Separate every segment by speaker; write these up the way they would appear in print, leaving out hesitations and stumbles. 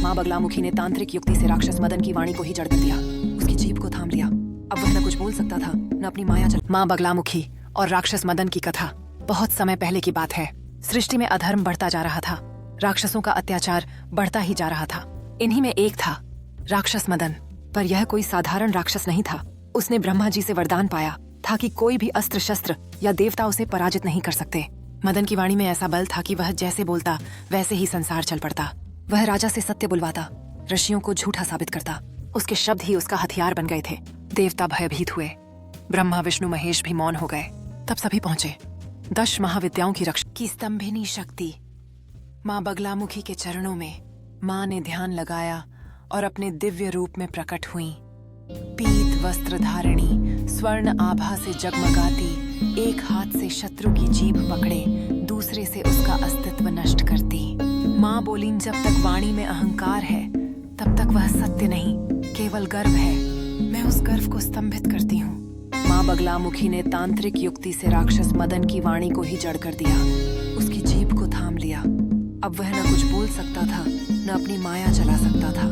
Speaker 1: माँ बगलामुखी ने तांत्रिक युक्ति से राक्षस मदन की वाणी को ही जड़ कर दिया। उसकी जीभ को थाम लिया। अब वह न कुछ बोल सकता था, न अपनी माया चल। माँ बगलामुखी और राक्षस मदन की कथा बहुत समय पहले की बात है। सृष्टि में अधर्म बढ़ता जा रहा था, राक्षसों का अत्याचार बढ़ता ही जा रहा था। इन्हीं में एक था राक्षस मदन, पर यह कोई साधारण राक्षस नहीं था। उसने ब्रह्मा जी से वरदान पाया था कि कोई भी अस्त्र शस्त्र या देवता उसे पराजित नहीं कर सकते। मदन की वाणी में ऐसा बल था कि वह जैसे बोलता वैसे ही संसार चल पड़ता। वह राजा से सत्य बुलवाता, ऋषियों को झूठा साबित करता। उसके शब्द ही उसका हथियार बन गए थे। देवता भयभीत हुए, ब्रह्मा विष्णु महेश भी मौन हो गए। तब सभी पहुंचे। 10 महाविद्याओं की रक्षा की स्तंभिनी शक्ति माँ बगलामुखी के चरणों में माँ ने ध्यान लगाया और अपने दिव्य रूप में प्रकट हुई। पीत वस्त्र धारिणी, स्वर्ण आभा से जगमगाती, एक हाथ से शत्रु की जीभ पकड़े, दूसरे से उसका अस्तित्व नष्ट करती। माँ बोली, जब तक वाणी में अहंकार है तब तक वह सत्य नहीं, केवल गर्व है। मैं उस गर्व को स्तंभित करती हूँ। माँ बगलामुखी ने तांत्रिक युक्ति से राक्षस मदन की वाणी को ही जड़ कर दिया। उसकी जीभ को थाम लिया। अब वह न कुछ बोल सकता था, न अपनी माया चला सकता था।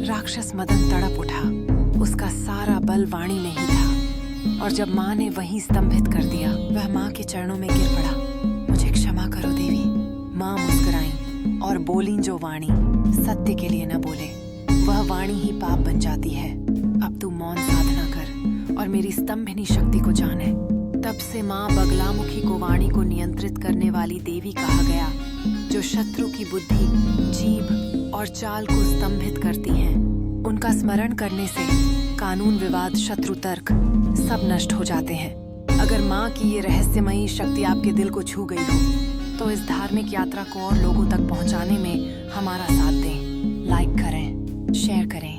Speaker 1: राक्षस मदन तड़प उठा। उसका सारा बल वाणी में ही था, और जब माँ ने वहीं स्तंभित कर दिया, वह माँ के चरणों में गिर पड़ा। मुझे क्षमा करो देवी। माँ मुस्कुराई और बोली, जो वाणी सत्य के लिए न बोले वह वाणी ही पाप बन जाती है। अब तू मौन साधना कर और मेरी स्तंभिनी शक्ति को जाने। तब से माँ बगलामुखी को वाणी को नियंत्रित करने वाली देवी कहा गया, जो शत्रु की बुद्धि, जीभ और चाल को स्तंभित करती हैं। उनका स्मरण करने से कानून, विवाद, शत्रु तर्क सब नष्ट हो जाते हैं। अगर माँ की ये रहस्यमयी शक्ति आपके दिल को छू गई हो तो इस धार्मिक यात्रा को और लोगों तक पहुँचाने में हमारा साथ दें। लाइक करें, शेयर करें।